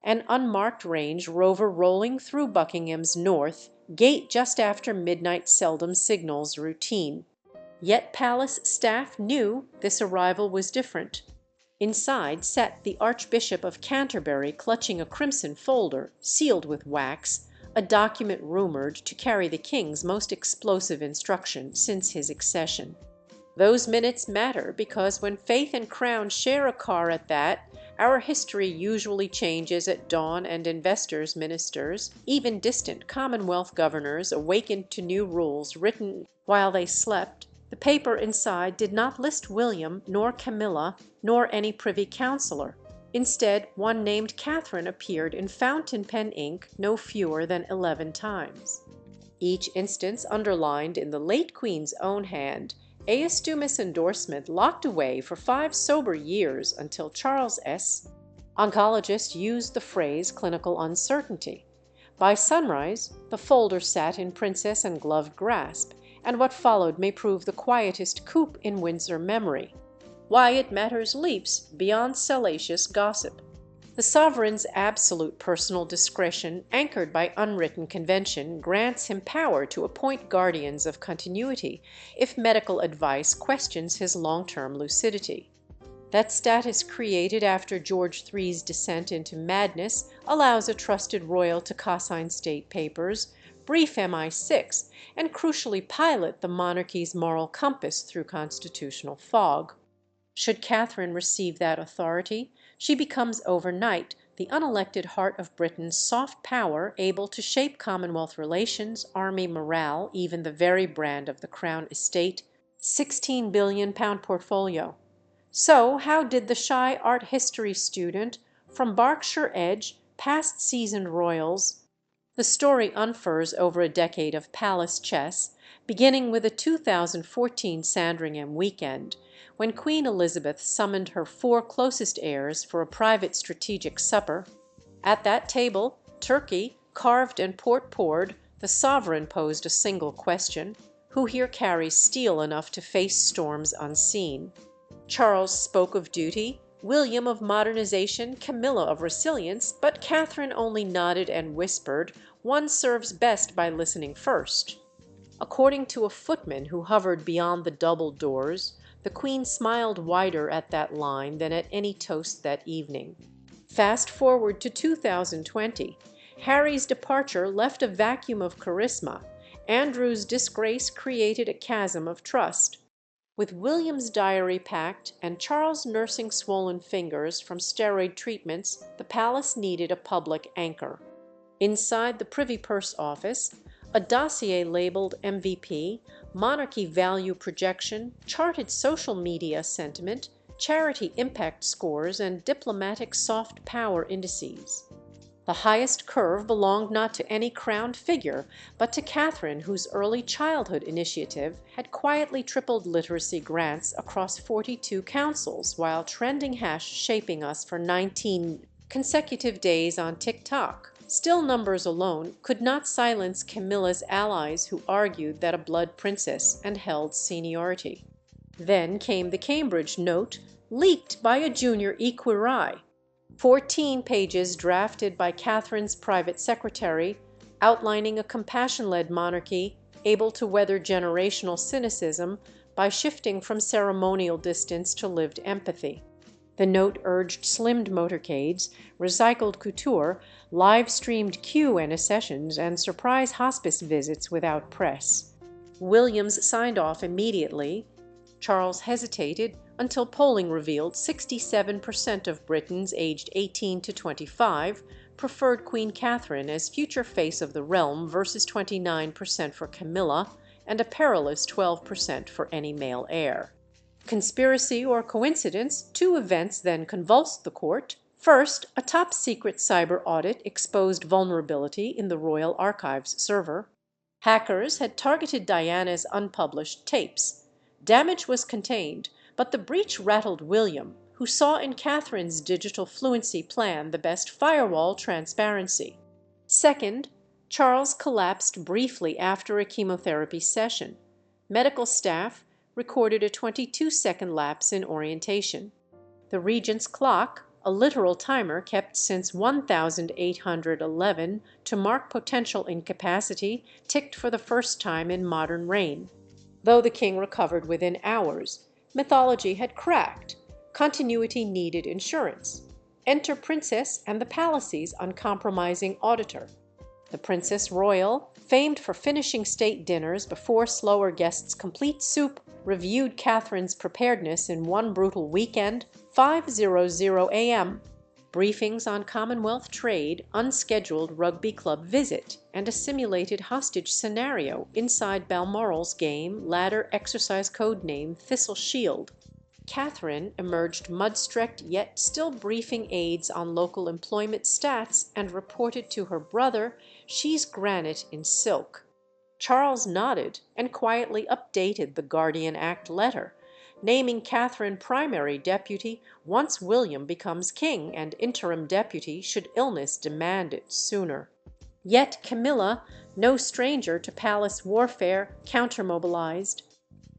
An unmarked Range Rover rolling through Buckingham's North Gate just after midnight seldom signals routine. Yet palace staff knew this arrival was different. Inside sat the Archbishop of Canterbury clutching a crimson folder, sealed with wax, a document rumoured to carry the king's most explosive instruction since his accession. Those minutes matter because when faith and crown share a car at that, our history usually changes at dawn and investors, ministers, even distant Commonwealth governors awakened to new rules written while they slept. The paper inside did not list William, nor Camilla, nor any privy councillor. Instead, one named Catherine appeared in fountain pen ink no fewer than 11 times. Each instance underlined in the late Queen's own hand, Aestumus endorsement locked away for 5 sober years until Charles S. oncologist used the phrase clinical uncertainty. By sunrise, the folder sat in princess and gloved grasp, and what followed may prove the quietest coup in Windsor memory. Why it matters leaps beyond salacious gossip. The sovereign's absolute personal discretion, anchored by unwritten convention, grants him power to appoint guardians of continuity if medical advice questions his long-term lucidity. That status created after George III's descent into madness allows a trusted royal to consign state papers, brief MI6, and crucially pilot the monarchy's moral compass through constitutional fog. Should Catherine receive that authority, she becomes overnight the unelected heart of Britain's soft power able to shape Commonwealth relations, army morale, even the very brand of the Crown estate, £16 billion portfolio. So how did the shy art history student from Berkshire Edge, past seasoned royals? The story unfurls over a decade of palace chess, beginning with a 2014 Sandringham weekend, when Queen Elizabeth summoned her 4 closest heirs for a private strategic supper. At that table, turkey, carved and port poured, the sovereign posed a single question: who here carries steel enough to face storms unseen? Charles spoke of duty, William of modernization, Camilla of resilience, but Catherine only nodded and whispered, "One serves best by listening first." According to a footman who hovered beyond the double doors, the Queen smiled wider at that line than at any toast that evening. Fast forward to 2020. Harry's departure left a vacuum of charisma. Andrew's disgrace created a chasm of trust. With William's diary packed and Charles nursing swollen fingers from steroid treatments, the palace needed a public anchor. Inside the Privy Purse office, a dossier labeled MVP, monarchy value projection, charted social media sentiment, charity impact scores, and diplomatic soft power indices. The highest curve belonged not to any crowned figure, but to Catherine, whose early childhood initiative had quietly tripled literacy grants across 42 councils, while trending hash shaping us for 19 consecutive days on TikTok. Still, numbers alone could not silence Camilla's allies who argued that a blood princess and held seniority. Then came the Cambridge note, leaked by a junior equerry. 14 pages drafted by Catherine's private secretary, outlining a compassion-led monarchy able to weather generational cynicism by shifting from ceremonial distance to lived empathy. The note urged slimmed motorcades, recycled couture, live-streamed Q&A sessions, and surprise hospice visits without press. Williams signed off immediately. Charles hesitated until polling revealed 67% of Britons aged 18 to 25 preferred Queen Catherine as future face of the realm versus 29% for Camilla and a perilous 12% for any male heir. Conspiracy or coincidence, 2 events then convulsed the court. First, a top-secret cyber audit exposed vulnerability in the Royal Archives server. Hackers had targeted Diana's unpublished tapes. Damage was contained, but the breach rattled William, who saw in Catherine's digital fluency plan the best firewall transparency. Second, Charles collapsed briefly after a chemotherapy session. Medical staff recorded a 22-second lapse in orientation. The regent's clock, a literal timer kept since 1811 to mark potential incapacity ticked for the first time in modern reign. Though the king recovered within hours, mythology had cracked. Continuity needed insurance. Enter Princess and the Pallas's uncompromising auditor. The Princess Royal, famed for finishing state dinners before slower guests' complete soup, reviewed Catherine's preparedness in one brutal weekend, 5:00 a.m. Briefings on Commonwealth trade, unscheduled rugby club visit, and a simulated hostage scenario inside Balmoral's game ladder exercise code name Thistle Shield. Catherine emerged mud-streaked yet still briefing aides on local employment stats and reported to her brother, "She's granite in silk." Charles nodded and quietly updated the Guardian Act letter, naming Catherine primary deputy once William becomes king and interim deputy should illness demand it sooner. Yet Camilla, no stranger to palace warfare, countermobilized.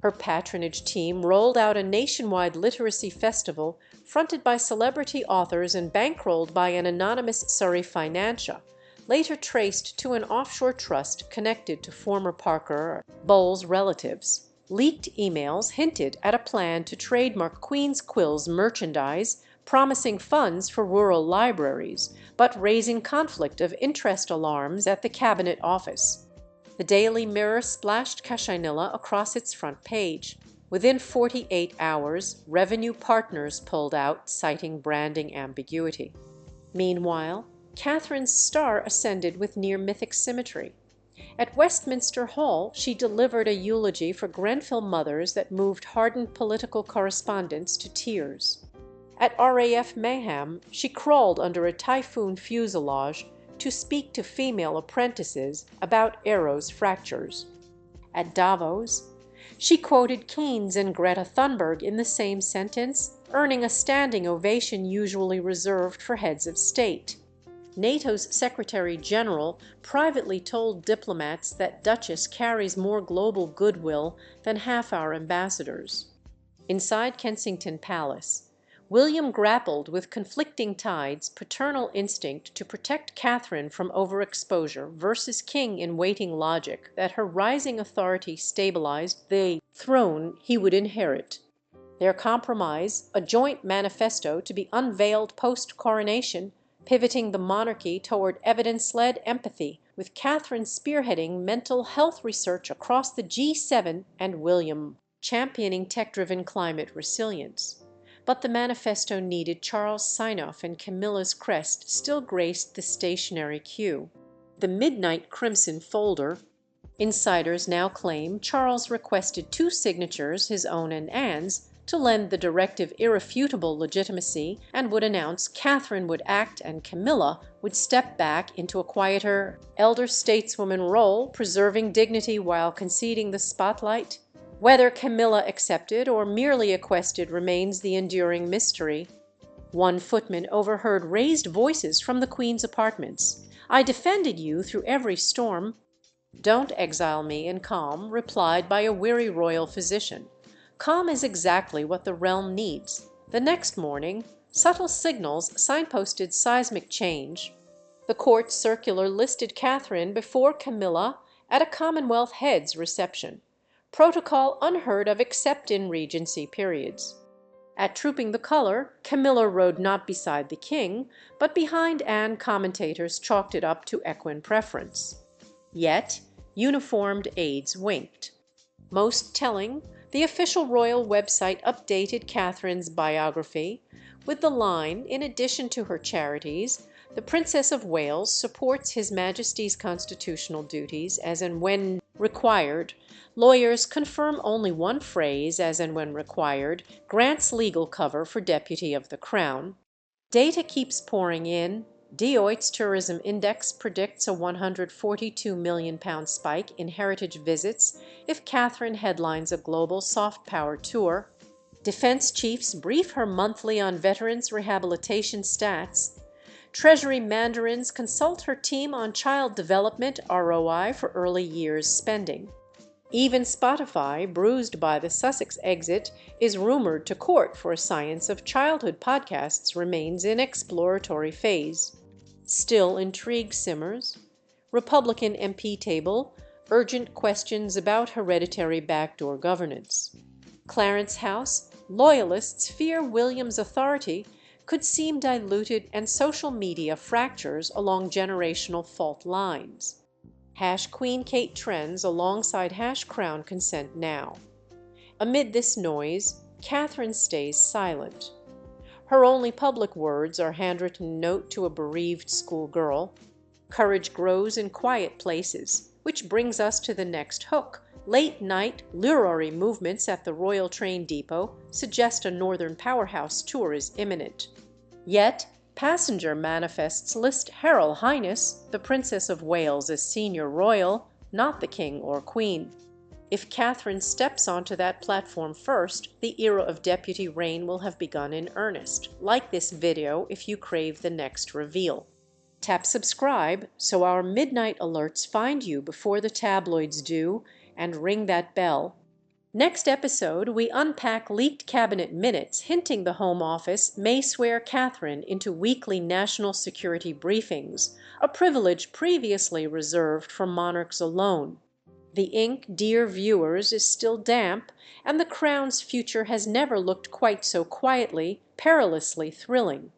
Her patronage team rolled out a nationwide literacy festival fronted by celebrity authors and bankrolled by an anonymous Surrey financier, later traced to an offshore trust connected to former Parker Bowles relatives. Leaked emails hinted at a plan to trademark Queen's Quills merchandise, promising funds for rural libraries, but raising conflict of interest alarms at the Cabinet Office. The Daily Mirror splashed Cashinilla across its front page. Within 48 hours, Revenue Partners pulled out, citing branding ambiguity. Meanwhile, Catherine's star ascended with near-mythic symmetry. At Westminster Hall, she delivered a eulogy for Grenfell mothers that moved hardened political correspondents to tears. At RAF Mayhem, she crawled under a Typhoon fuselage to speak to female apprentices about Arrow's fractures. At Davos, she quoted Keynes and Greta Thunberg in the same sentence, earning a standing ovation usually reserved for heads of state. NATO's Secretary General privately told diplomats that Duchess carries more global goodwill than half our ambassadors. Inside Kensington Palace, William grappled with conflicting tides, paternal instinct to protect Catherine from overexposure versus king-in-waiting logic that her rising authority stabilized the throne he would inherit. Their compromise, a joint manifesto to be unveiled post-coronation, pivoting the monarchy toward evidence-led empathy, with Catherine spearheading mental health research across the G7 and William championing tech-driven climate resilience. But the manifesto needed Charles' sign-off, and Camilla's crest still graced the stationary queue. The midnight crimson folder. Insiders now claim Charles requested 2 signatures, his own and Anne's, to lend the directive irrefutable legitimacy, and would announce Catherine would act and Camilla would step back into a quieter, elder stateswoman role, preserving dignity while conceding the spotlight. Whether Camilla accepted or merely acquiesced remains the enduring mystery. One footman overheard raised voices from the Queen's apartments. "I defended you through every storm." "Don't exile me in calm," replied by a weary royal physician. Calm is exactly what the realm needs. The next morning, subtle signals signposted seismic change. The court circular listed Catherine before Camilla at a Commonwealth heads reception. Protocol unheard of except in regency periods. At Trooping the Colour, Camilla rode not beside the king, but behind Anne. Commentators chalked it up to equine preference. Yet uniformed aides winked. Most telling, the official royal website updated Catherine's biography with the line, in addition to her charities, the Princess of Wales supports His Majesty's constitutional duties as and when required. Lawyers confirm only one phrase, as and when required, grants legal cover for Deputy of the Crown. Data keeps pouring in. Deloitte's Tourism Index predicts a £142 million spike in heritage visits if Catherine headlines a global soft power tour. Defense chiefs brief her monthly on veterans' rehabilitation stats. Treasury mandarins consult her team on child development ROI for early years spending. Even Spotify, bruised by the Sussex exit, is rumored to court for a Science of Childhood podcasts remains in exploratory phase. Still intrigue simmers. Republican MP table, urgent questions about hereditary backdoor governance. Clarence House, loyalists fear William's authority could seem diluted and social media fractures along generational fault lines. Hash Queen Kate trends alongside Hash Crown consent now. Amid this noise, Catherine stays silent. Her only public words are handwritten note to a bereaved schoolgirl. Courage grows in quiet places, which brings us to the next hook. Late-night literary movements at the Royal Train Depot suggest a Northern powerhouse tour is imminent. Yet, passenger manifests list Her Highness, the Princess of Wales, as senior royal, not the king or queen. If Catherine steps onto that platform first, the era of deputy reign will have begun in earnest. Like this video if you crave the next reveal. Tap subscribe so our midnight alerts find you before the tabloids do, and ring that bell. Next episode, we unpack leaked cabinet minutes hinting the Home Office may swear Catherine into weekly national security briefings, a privilege previously reserved for monarchs alone. The ink, dear viewers, is still damp, and the Crown's future has never looked quite so quietly, perilously thrilling.